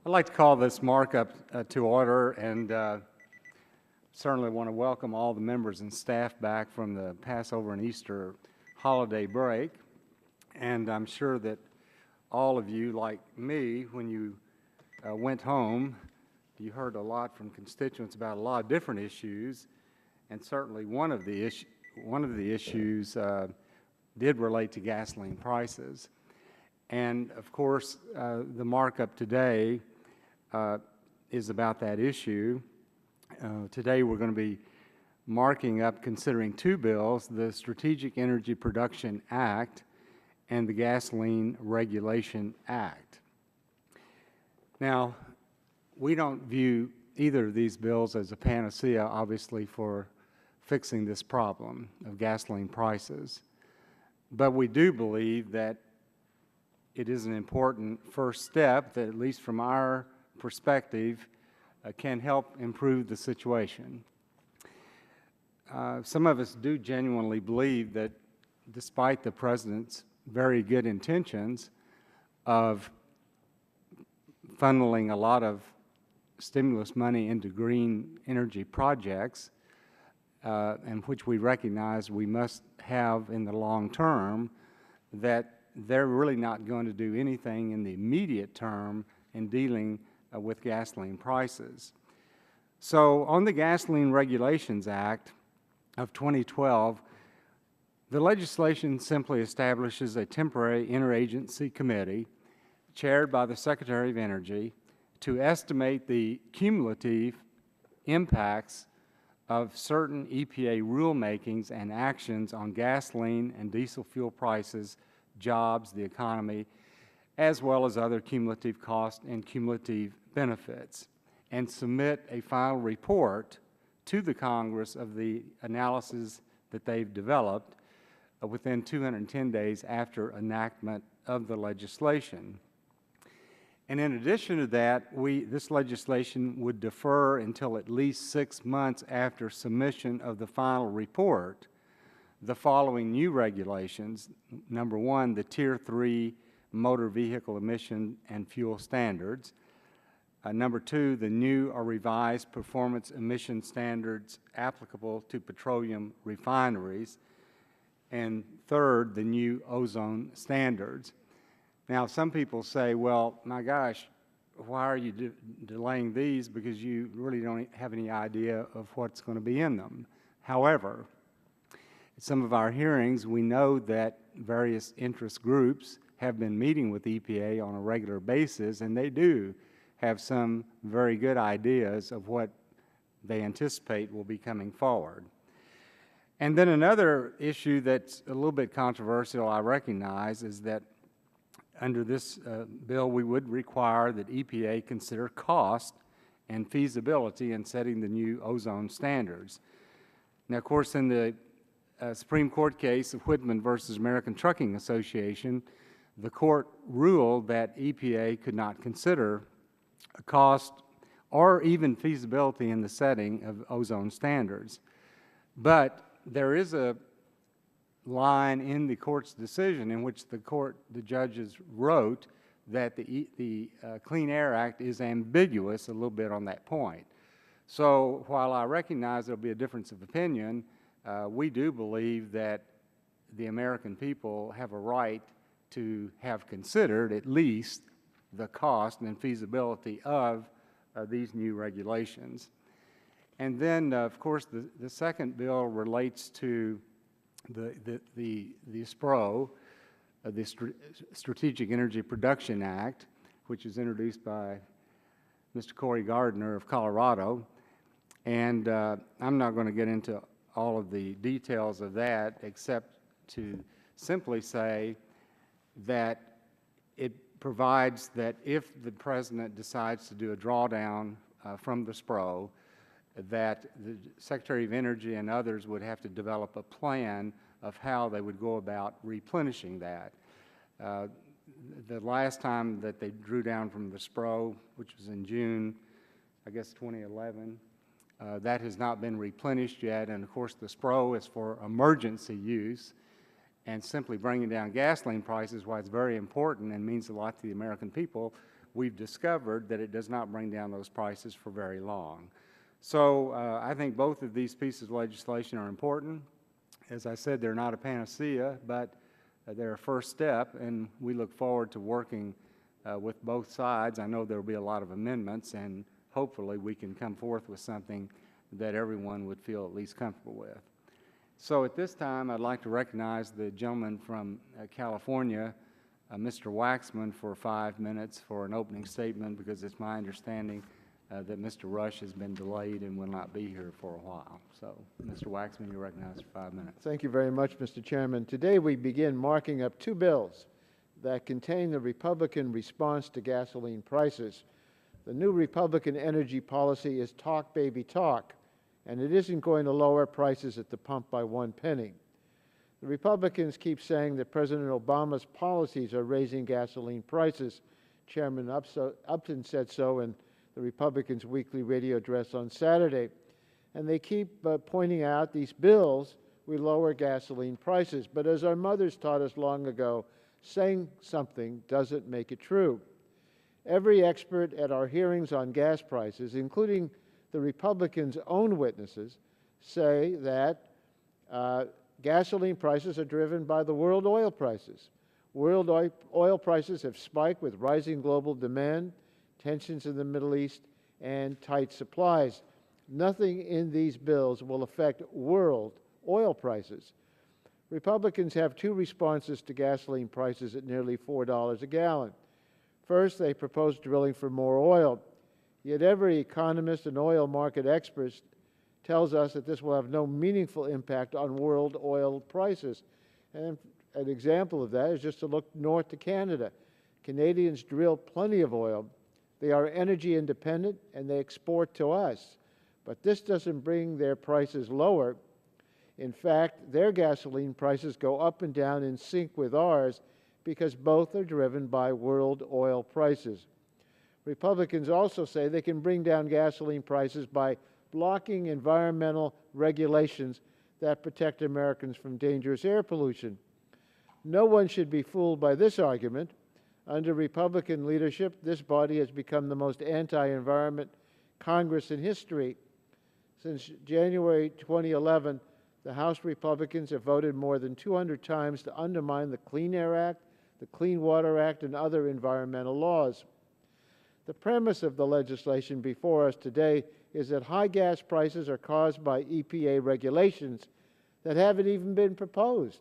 I'd like to call this markup to order, and certainly want to welcome all the members and staff back from the Passover and Easter holiday break. And I'm sure that all of you, like me, when you went home, you heard a lot from constituents about a lot of different issues, and certainly one of the issues did relate to gasoline prices. And of course, the markup today is about that issue. Today we're going to be marking up, considering two bills, the Strategic Energy Production Act and the Gasoline Regulation Act. Now, we don't view either of these bills as a panacea, obviously, for fixing this problem of gasoline prices. But we do believe that it is an important first step that, at least from our perspective, can help improve the situation. Some of us do genuinely believe that despite the President's very good intentions of funneling a lot of stimulus money into green energy projects, and which we recognize we must have in the long term, that they're really not going to do anything in the immediate term in dealing with gasoline prices. So on the Gasoline Regulations Act of 2012, the legislation simply establishes a temporary interagency committee chaired by the Secretary of Energy to estimate the cumulative impacts of certain EPA rulemakings and actions on gasoline and diesel fuel prices, jobs, the economy, as well as other cumulative costs and cumulative benefits, and submit a final report to the Congress of the analysis that they've developed within 210 days after enactment of the legislation. And in addition to that, this legislation would defer until at least 6 months after submission of the final report the following new regulations. Number one, the Tier 3 motor vehicle emission and fuel standards. Number two, the new or revised performance emission standards applicable to petroleum refineries. And third, the new ozone standards. Now, some people say, well, my gosh, why are you delaying these? Because you really don't have any idea of what's going to be in them. However, at some of our hearings, we know that various interest groups have been meeting with EPA on a regular basis, and they do have some very good ideas of what they anticipate will be coming forward. And then another issue that's a little bit controversial, I recognize, is that under this bill, we would require that EPA consider cost and feasibility in setting the new ozone standards. Now, of course, in the Supreme Court case of Whitman versus American Trucking Association, the court ruled that EPA could not consider a cost or even feasibility in the setting of ozone standards. But there is a line in the court's decision in which the judges wrote that the Clean Air Act is ambiguous a little bit on that point. So while I recognize there will be a difference of opinion, we do believe that the American people have a right to have considered at least the cost and feasibility of these new regulations. And then, of course, the second bill relates to the SPRO, the Strategic Energy Production Act, which is introduced by Mr. Corey Gardner of Colorado. And I'm not going to get into all of the details of that, except to simply say that it provides that if the President decides to do a drawdown from the SPRO, that the Secretary of Energy and others would have to develop a plan of how they would go about replenishing that. The last time that they drew down from the SPRO, which was in June, I guess 2011, that has not been replenished yet, and of course the SPRO is for emergency use, and simply bringing down gasoline prices, while it's very important and means a lot to the American people, we've discovered that it does not bring down those prices for very long. So I think both of these pieces of legislation are important. As I said, they're not a panacea, but they're a first step, and we look forward to working with both sides. I know there will be a lot of amendments, and hopefully we can come forth with something that everyone would feel at least comfortable with. So at this time, I'd like to recognize the gentleman from California, Mr. Waxman, for 5 minutes for an opening statement, because it's my understanding that Mr. Rush has been delayed and will not be here for a while. So, Mr. Waxman, you're recognized for 5 minutes. Thank you very much, Mr. Chairman. Today we begin marking up two bills that contain the Republican response to gasoline prices. The new Republican energy policy is talk, baby, talk, and it isn't going to lower prices at the pump by 1 penny. The Republicans keep saying that President Obama's policies are raising gasoline prices. Chairman Upton said so in the Republicans' weekly radio address on Saturday. And they keep pointing out these bills will lower gasoline prices. But as our mothers taught us long ago, saying something doesn't make it true. Every expert at our hearings on gas prices, including the Republicans' own witnesses, say that gasoline prices are driven by the world oil prices. World oil prices have spiked with rising global demand, tensions in the Middle East, and tight supplies. Nothing in these bills will affect world oil prices. Republicans have two responses to gasoline prices at nearly $4 a gallon. First, they propose drilling for more oil. Yet every economist and oil market expert tells us that this will have no meaningful impact on world oil prices. And an example of that is just to look north to Canada. Canadians drill plenty of oil. They are energy independent, and they export to us. But this doesn't bring their prices lower. In fact, their gasoline prices go up and down in sync with ours because both are driven by world oil prices. Republicans also say they can bring down gasoline prices by blocking environmental regulations that protect Americans from dangerous air pollution. No one should be fooled by this argument. Under Republican leadership, this body has become the most anti-environment Congress in history. Since January 2011, the House Republicans have voted more than 200 times to undermine the Clean Air Act, the Clean Water Act, and other environmental laws. The premise of the legislation before us today is that high gas prices are caused by EPA regulations that haven't even been proposed.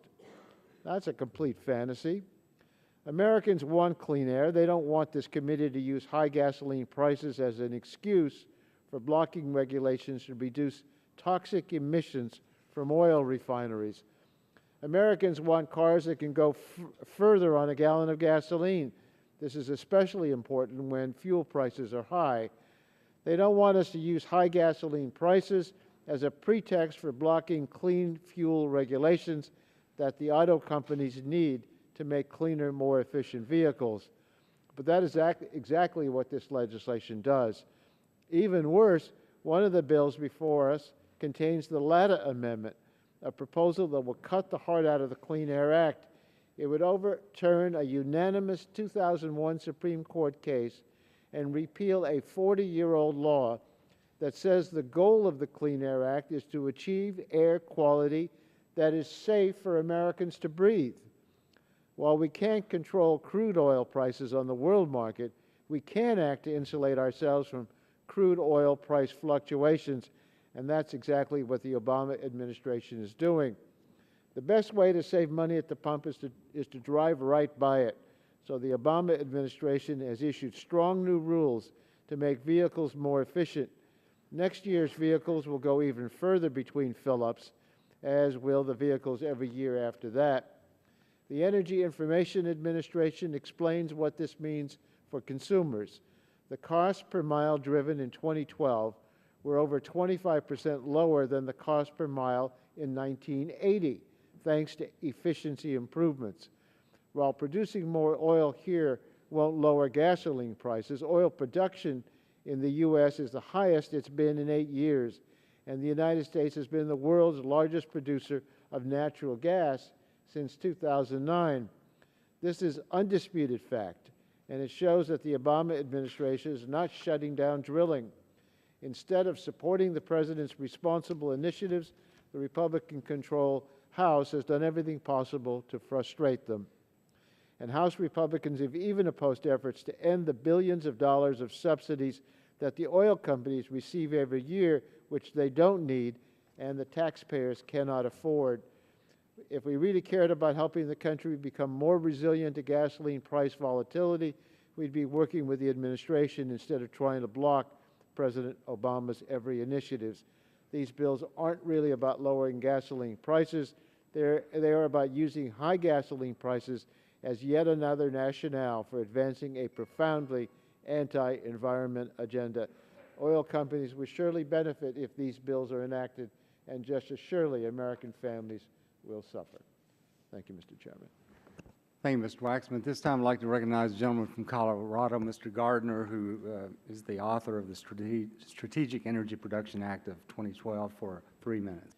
That's a complete fantasy. Americans want clean air. They don't want this committee to use high gasoline prices as an excuse for blocking regulations to reduce toxic emissions from oil refineries. Americans want cars that can go further on a gallon of gasoline. This is especially important when fuel prices are high. They don't want us to use high gasoline prices as a pretext for blocking clean fuel regulations that the auto companies need to make cleaner, more efficient vehicles. But that is exactly what this legislation does. Even worse, one of the bills before us contains the latter amendment, a proposal that will cut the heart out of the Clean Air Act. It would overturn a unanimous 2001 Supreme Court case and repeal a 40-year-old law that says the goal of the Clean Air Act is to achieve air quality that is safe for Americans to breathe. While we can't control crude oil prices on the world market, we can act to insulate ourselves from crude oil price fluctuations, and that's exactly what the Obama administration is doing. The best way to save money at the pump is to drive right by it. So the Obama administration has issued strong new rules to make vehicles more efficient. Next year's vehicles will go even further between fill-ups, as will the vehicles every year after that. The Energy Information Administration explains what this means for consumers. The cost per mile driven in 2012 were over 25% lower than the cost per mile in 1980, thanks to efficiency improvements. While producing more oil here won't lower gasoline prices, oil production in the U.S. is the highest it's been in 8 years, and the United States has been the world's largest producer of natural gas since 2009. This is undisputed fact, and it shows that the Obama administration is not shutting down drilling. Instead of supporting the president's responsible initiatives, the Republican-controlled House has done everything possible to frustrate them. And House Republicans have even opposed efforts to end the billions of dollars of subsidies that the oil companies receive every year, which they don't need and the taxpayers cannot afford. If we really cared about helping the country become more resilient to gasoline price volatility, we'd be working with the administration instead of trying to block President Obama's every initiatives. These bills aren't really about lowering gasoline prices. They are about using high gasoline prices as yet another rationale for advancing a profoundly anti-environment agenda. Oil companies will surely benefit if these bills are enacted, and just as surely American families will suffer. Thank you, Mr. Chairman. Thank you, Mr. Waxman. At this time, I'd like to recognize the gentleman from Colorado, Mr. Gardner, who is the author of the Strategic Energy Production Act of 2012 for 3 minutes.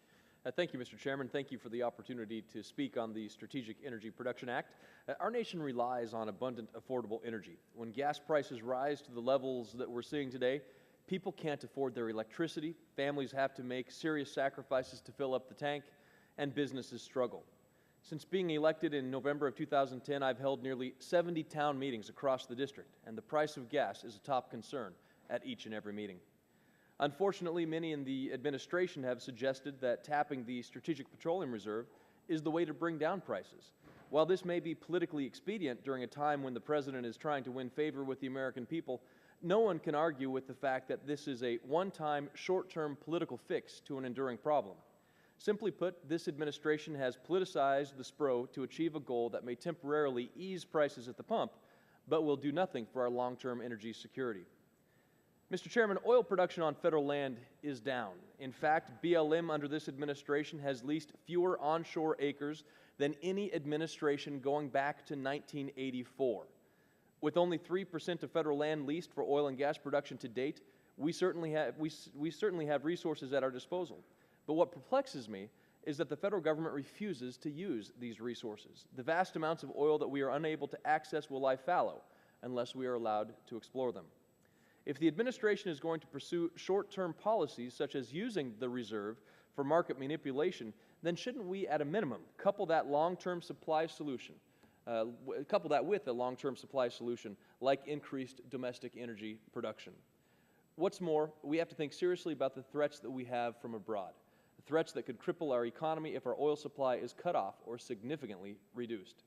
Thank you, Mr. Chairman. Thank you for the opportunity to speak on the Strategic Energy Production Act. Our nation relies on abundant, affordable energy. When gas prices rise to the levels that we're seeing today, people can't afford their electricity, families have to make serious sacrifices to fill up the tank, and businesses struggle. Since being elected in November of 2010, I've held nearly 70 town meetings across the district, and the price of gas is a top concern at each and every meeting. Unfortunately, many in the administration have suggested that tapping the Strategic Petroleum Reserve is the way to bring down prices. While this may be politically expedient during a time when the President is trying to win favor with the American people, no one can argue with the fact that this is a one-time, short-term political fix to an enduring problem. Simply put, this administration has politicized the SPRO to achieve a goal that may temporarily ease prices at the pump, but will do nothing for our long-term energy security. Mr. Chairman, oil production on federal land is down. In fact, BLM under this administration has leased fewer onshore acres than any administration going back to 1984. With only 3% of federal land leased for oil and gas production to date, we certainly have resources at our disposal. But what perplexes me is that the federal government refuses to use these resources. The vast amounts of oil that we are unable to access will lie fallow unless we are allowed to explore them. If the administration is going to pursue short-term policies such as using the reserve for market manipulation, then shouldn't we, at a minimum, couple that with a long-term supply solution like increased domestic energy production? What's more, we have to think seriously about the threats that we have from abroad, the threats that could cripple our economy if our oil supply is cut off or significantly reduced.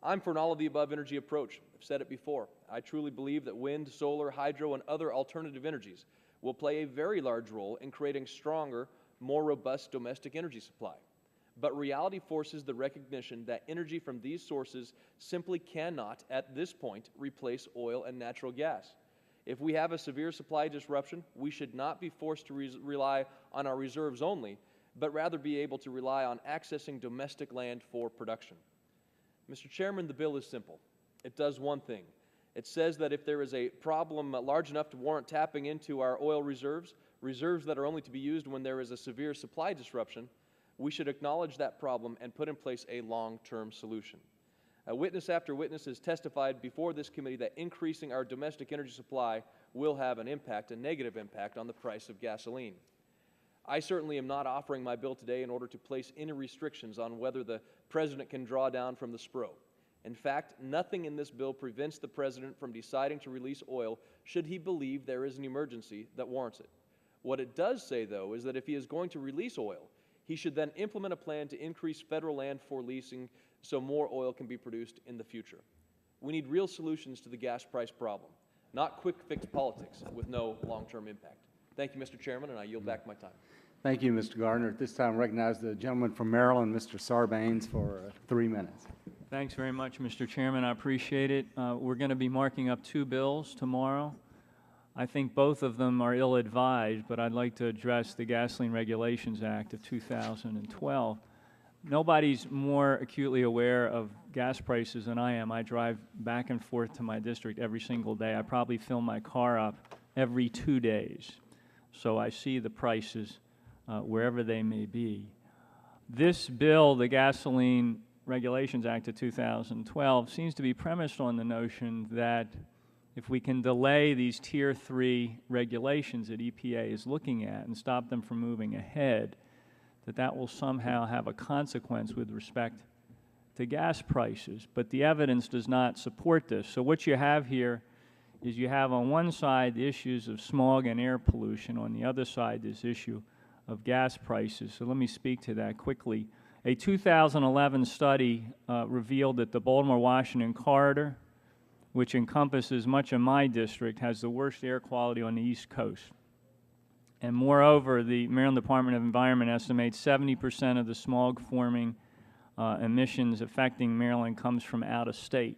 I'm for an all-of-the-above energy approach. I've said it before. I truly believe that wind, solar, hydro, and other alternative energies will play a very large role in creating stronger, more robust domestic energy supply. But reality forces the recognition that energy from these sources simply cannot, at this point, replace oil and natural gas. If we have a severe supply disruption, we should not be forced to rely on our reserves only, but rather be able to rely on accessing domestic land for production. Mr. Chairman, the bill is simple. It does one thing. It says that if there is a problem large enough to warrant tapping into our oil reserves, reserves that are only to be used when there is a severe supply disruption, we should acknowledge that problem and put in place a long-term solution. Witness after witness has testified before this committee that increasing our domestic energy supply will have an impact, a negative impact, on the price of gasoline. I certainly am not offering my bill today in order to place any restrictions on whether the President can draw down from the SPRO. In fact, nothing in this bill prevents the President from deciding to release oil should he believe there is an emergency that warrants it. What it does say, though, is that if he is going to release oil, he should then implement a plan to increase federal land for leasing so more oil can be produced in the future. We need real solutions to the gas price problem, not quick fix politics with no long-term impact. Thank you, Mr. Chairman, and I yield back my time. Thank you, Mr. Gardner. At this time, I recognize the gentleman from Maryland, Mr. Sarbanes, for 3 minutes. Thanks very much, Mr. Chairman. I appreciate it. We're going to be marking up 2 bills tomorrow. I think both of them are ill-advised, but I'd like to address the Gasoline Regulations Act of 2012. Nobody's more acutely aware of gas prices than I am. I drive back and forth to my district every single day. I probably fill my car up every 2 days. So I see the prices wherever they may be. This bill, the Gasoline Regulations Act of 2012 seems to be premised on the notion that if we can delay these Tier 3 regulations that EPA is looking at and stop them from moving ahead, that will somehow have a consequence with respect to gas prices. But the evidence does not support this. So what you have here is you have on one side the issues of smog and air pollution, on the other side this issue of gas prices. So let me speak to that quickly. A 2011 study revealed that the Baltimore-Washington corridor, which encompasses much of my district, has the worst air quality on the East Coast. And moreover, the Maryland Department of Environment estimates 70% of the smog-forming emissions affecting Maryland comes from out of state.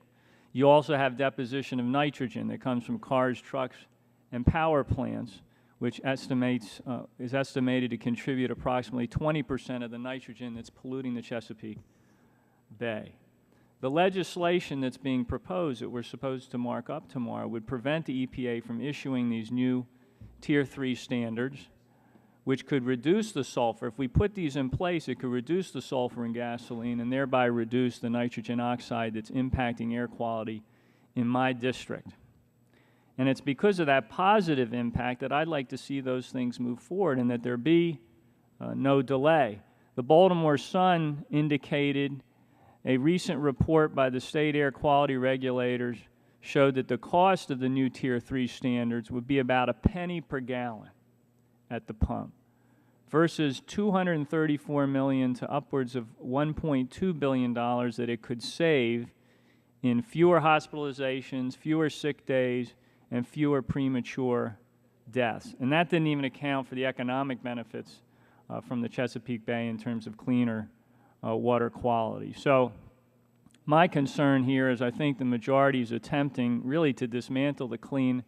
You also have deposition of nitrogen that comes from cars, trucks, and power plants, which is estimated to contribute approximately 20% of the nitrogen that's polluting the Chesapeake Bay. The legislation that's being proposed that we're supposed to mark up tomorrow would prevent the EPA from issuing these new Tier 3 standards, which could reduce the sulfur. If we put these in place, it could reduce the sulfur in gasoline and thereby reduce the nitrogen oxide that's impacting air quality in my district. And it's because of that positive impact that I'd like to see those things move forward and that there be no delay. The Baltimore Sun indicated a recent report by the state air quality regulators showed that the cost of the new Tier 3 standards would be about a penny per gallon at the pump versus $234 million to upwards of $1.2 billion that it could save in fewer hospitalizations, fewer sick days, and fewer premature deaths. And that didn't even account for the economic benefits from the Chesapeake Bay in terms of cleaner water quality. So my concern here is I think the majority is attempting really to dismantle the Clean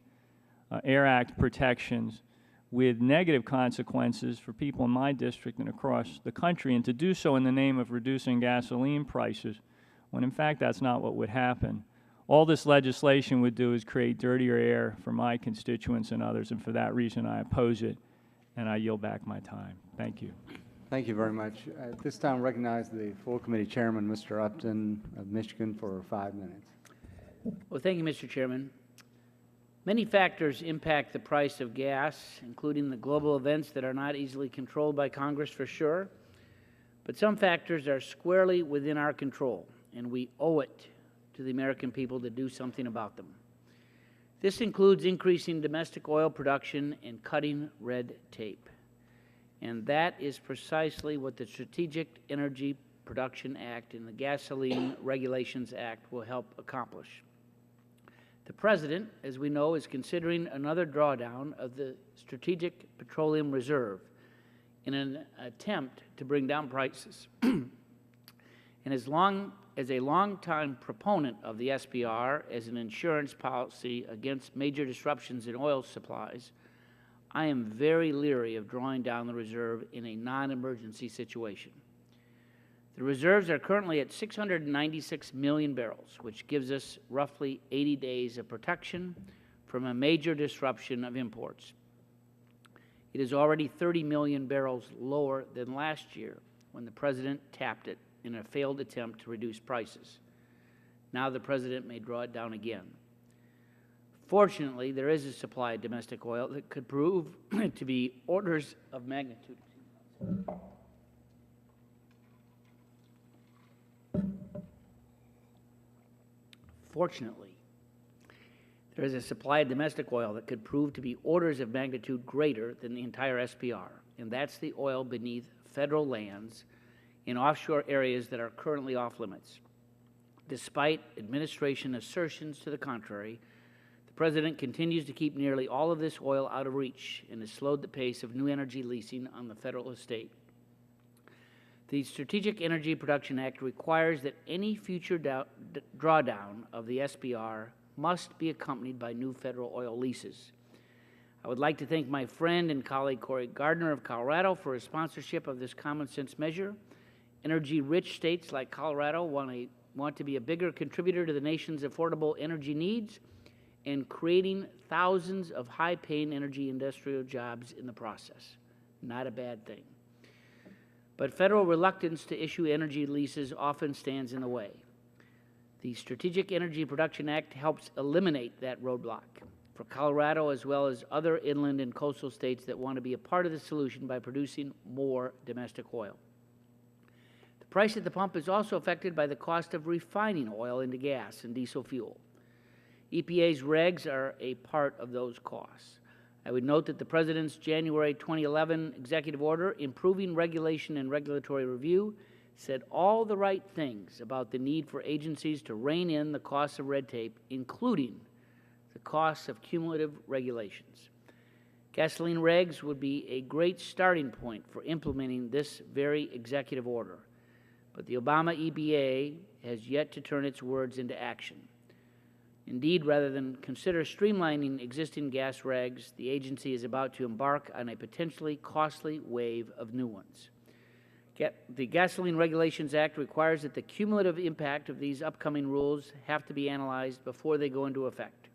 Air Act protections with negative consequences for people in my district and across the country, and to do so in the name of reducing gasoline prices, when in fact that's not what would happen. All this legislation would do is create dirtier air for my constituents and others, and for that reason I oppose it, and I yield back my time. Thank you. Thank you very much. At this time, I recognize the full committee chairman, Mr. Upton of Michigan, for 5 minutes. Well, thank you, Mr. Chairman. Many factors impact the price of gas, including the global events that are not easily controlled by Congress for sure, but some factors are squarely within our control, and we owe it to the American people to do something about them. This includes increasing domestic oil production and cutting red tape. And that is precisely what the Strategic Energy Production Act and the Gasoline Regulations Act will help accomplish. The President, as we know, is considering another drawdown of the Strategic Petroleum Reserve in an attempt to bring down prices. And as a longtime proponent of the SPR as an insurance policy against major disruptions in oil supplies, I am very leery of drawing down the reserve in a non-emergency situation. The reserves are currently at 696 million barrels, which gives us roughly 80 days of protection from a major disruption of imports. It is already 30 million barrels lower than last year when the President tapped it in a failed attempt to reduce prices. Now the President may draw it down again. Fortunately, there is a supply of domestic oil that could prove to be orders of magnitude. Fortunately, there is a supply of domestic oil that could prove to be orders of magnitude greater than the entire SPR, and that's the oil beneath federal lands in offshore areas that are currently off limits. Despite administration assertions to the contrary, the President continues to keep nearly all of this oil out of reach and has slowed the pace of new energy leasing on the federal estate. The Strategic Energy Production Act requires that any future drawdown of the SPR must be accompanied by new federal oil leases. I would like to thank my friend and colleague Cory Gardner of Colorado for his sponsorship of this common sense measure. Energy-rich states like Colorado want to be a bigger contributor to the nation's affordable energy needs and creating thousands of high-paying energy industrial jobs in the process. Not a bad thing. but federal reluctance to issue energy leases often stands in the way. The Strategic Energy Production Act helps eliminate that roadblock for Colorado as well as other inland and coastal states that want to be a part of the solution by producing more domestic oil. The price at the pump is also affected by the cost of refining oil into gas and diesel fuel. EPA's regs are a part of those costs. I would note that the President's January 2011 executive order improving regulation and regulatory review said all the right things about the need for agencies to rein in the costs of red tape, including the costs of cumulative regulations. Gasoline regs would be a great starting point for implementing this very executive order, but the Obama EPA has yet to turn its words into action. Indeed, rather than consider streamlining existing gas regs, the agency is about to embark on a potentially costly wave of new ones. The Gasoline Regulations Act requires that the cumulative impact of these upcoming rules have to be analyzed before they go into effect.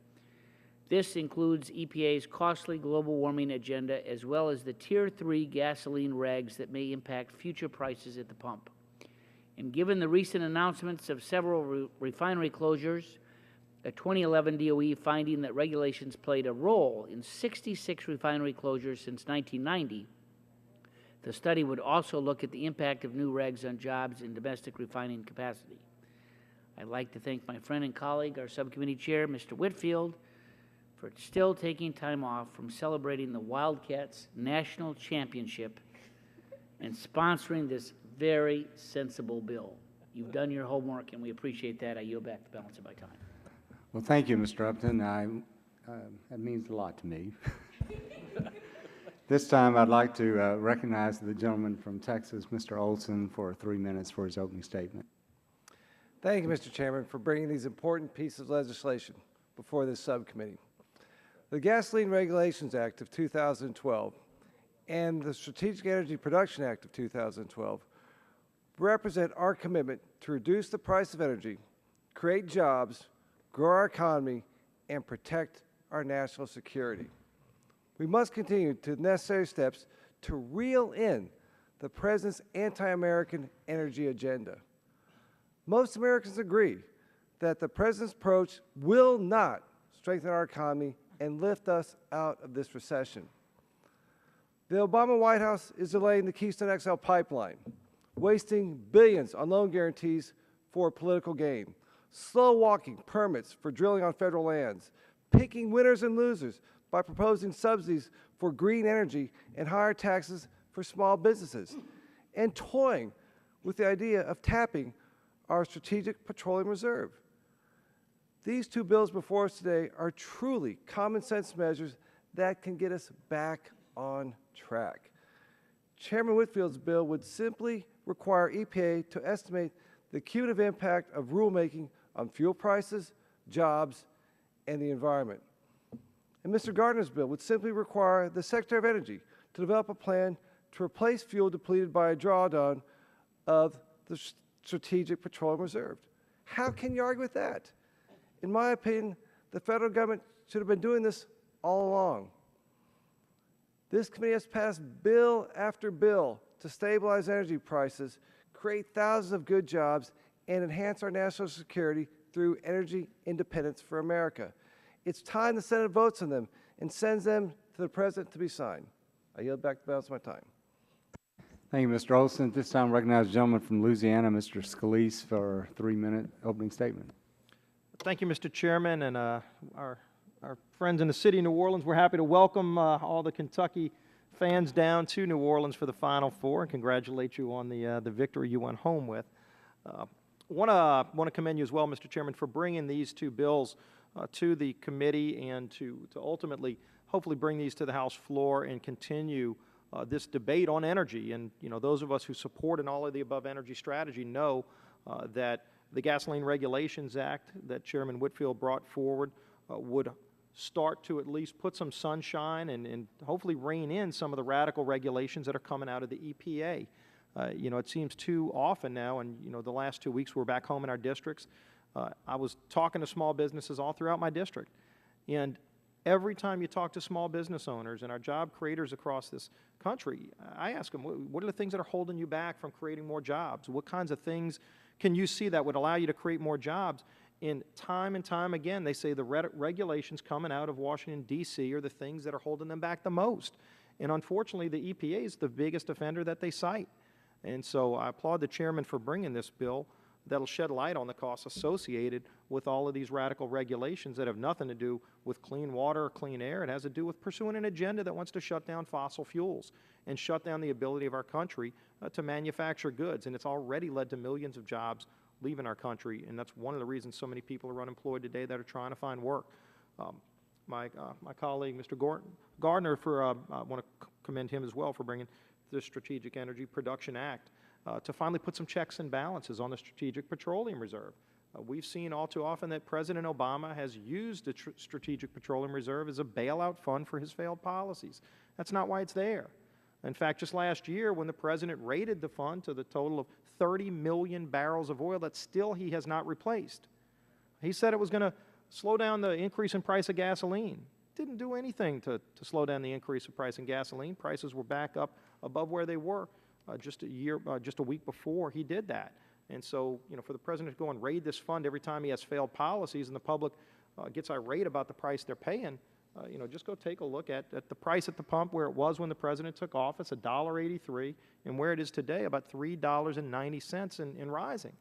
This includes EPA's costly global warming agenda as well as the Tier 3 gasoline regs that may impact future prices at the pump. And given the recent announcements of several refinery closures, a 2011 DOE finding that regulations played a role in 66 refinery closures since 1990, the study would also look at the impact of new regs on jobs in domestic refining capacity. I'd like to thank my friend and colleague, our subcommittee chair, Mr. Whitfield, for still taking time off from celebrating the Wildcats' national championship and sponsoring this very sensible bill. You've done your homework, and we appreciate that. I yield back the balance of my time. Well, thank you, Mr. Upton. That means a lot to me. This time, I'd like to recognize the gentleman from Texas, Mr. Olson, for 3 minutes for his opening statement. Thank you, Mr. Chairman, for bringing these important pieces of legislation before this subcommittee. The Gasoline Regulations Act of 2012 and the Strategic Energy Production Act of 2012 represent our commitment to reduce the price of energy, create jobs, grow our economy, and protect our national security. We must continue to necessary steps to reel in the President's anti-American energy agenda. Most Americans agree that the President's approach will not strengthen our economy and lift us out of this recession. The Obama White House is delaying the Keystone XL pipeline, wasting billions on loan guarantees for political gain, slow-walking permits for drilling on federal lands, picking winners and losers by proposing subsidies for green energy and higher taxes for small businesses, and toying with the idea of tapping our Strategic Petroleum Reserve. These two bills before us today are truly common-sense measures that can get us back on track. Chairman Whitfield's bill would simply require EPA to estimate the cumulative impact of rulemaking on fuel prices, jobs, and the environment. And Mr. Gardner's bill would simply require the Secretary of Energy to develop a plan to replace fuel depleted by a drawdown of the Strategic Petroleum Reserve. How can you argue with that? In my opinion, the federal government should have been doing this all along. This committee has passed bill after bill to stabilize energy prices, create thousands of good jobs, and enhance our national security through energy independence for America. It's time the Senate votes on them and sends them to the President to be signed. I yield back the balance of my time. Thank you, Mr. Olson. At this time, I recognize the gentleman from Louisiana, Mr. Scalise, for a 3-minute opening statement. Thank you, Mr. Chairman, and our friends in the city of New Orleans. We're happy to welcome all the Kentucky fans down to New Orleans for the Final Four and congratulate you on the victory you went home with. Want to commend you as well, Mr. Chairman, for bringing these two bills to the committee and to ultimately, hopefully, bring these to the House floor and continue this debate on energy. And those of us who support an all of the above energy strategy know that the Gasoline Regulations Act that Chairman Whitfield brought forward would start to at least put some sunshine and hopefully rein in some of the radical regulations that are coming out of the EPA. It seems too often now, and the last 2 weeks we're back home in our districts. I was talking to small businesses all throughout my district, and Every time you talk to small business owners and our job creators across this country, I ask them, what are the things that are holding you back from creating more jobs? What kinds of things can you see that would allow you to create more jobs? And time again, they say the regulations coming out of Washington, D.C. are the things that are holding them back the most. And unfortunately, the EPA is the biggest offender that they cite. And so I applaud the chairman for bringing this bill that'll shed light on the costs associated with all of these radical regulations that have nothing to do with clean water or clean air. It has to do with pursuing an agenda that wants to shut down fossil fuels and shut down the ability of our country to manufacture goods. And it's already led to millions of jobs leaving our country, and that's one of the reasons so many people are unemployed today that are trying to find work. My colleague, Mr. Gardner, I want to commend him as well for bringing the Strategic Energy Production Act to finally put some checks and balances on the Strategic Petroleum Reserve. We've seen all too often that President Obama has used the Strategic Petroleum Reserve as a bailout fund for his failed policies. That's not why it's there. In fact, just last year, when the President rated the fund to the total of 30 million barrels of oil that still he has not replaced, he said it was going to slow down the increase in price of gasoline. Didn't do anything to slow down the increase of price in gasoline. Prices were back up above where they were just a week before he did that. And so, for the President to go and raid this fund every time he has failed policies and the public gets irate about the price they're paying, just go take a look at the price at the pump where it was when the President took office, $1.83, and where it is today, about $3.90 and rising.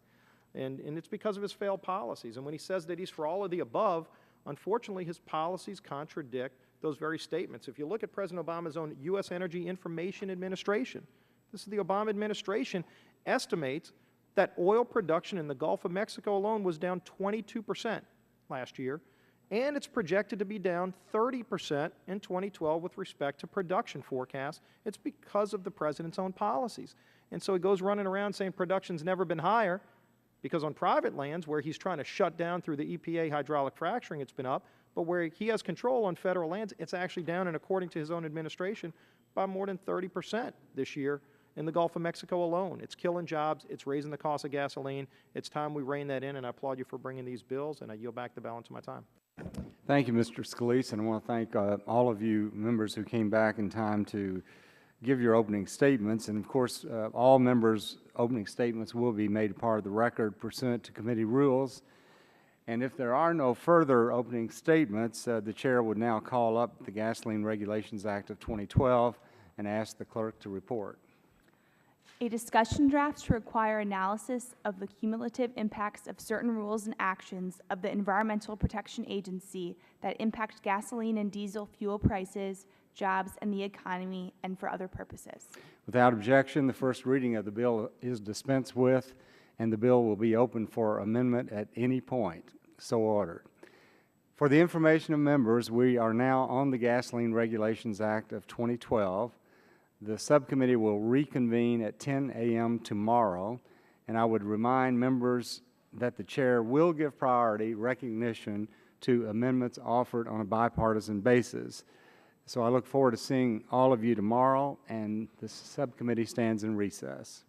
And it's because of his failed policies. And when he says that he's for all of the above, unfortunately, his policies contradict those very statements. If you look at President Obama's own U.S. Energy Information Administration, this is the Obama administration, estimates that oil production in the Gulf of Mexico alone was down 22% last year, and it's projected to be down 30% in 2012 with respect to production forecasts. It's because of the President's own policies. And so he goes running around saying production's never been higher, because on private lands where he's trying to shut down through the EPA hydraulic fracturing, it's been up, but where he has control on federal lands, it's actually down, and according to his own administration, by more than 30% this year in the Gulf of Mexico alone. It's killing jobs. It's raising the cost of gasoline. It's time we rein that in, and I applaud you for bringing these bills, and I yield back the balance of my time. Thank you, Mr. Scalise, and I want to thank all of you members who came back in time to give your opening statements. And of course, all members' opening statements will be made a part of the record pursuant to committee rules. And if there are no further opening statements, the chair would now call up the Gasoline Regulations Act of 2012 and ask the clerk to report. A discussion draft to require analysis of the cumulative impacts of certain rules and actions of the Environmental Protection Agency that impact gasoline and diesel fuel prices, jobs, and the economy, and for other purposes. Without objection, the first reading of the bill is dispensed with, and the bill will be open for amendment at any point. So ordered. For the information of members, we are now on the Gasoline Regulations Act of 2012. The subcommittee will reconvene at 10 a.m. tomorrow, and I would remind members that the chair will give priority recognition to amendments offered on a bipartisan basis. So I look forward to seeing all of you tomorrow, and the subcommittee stands in recess.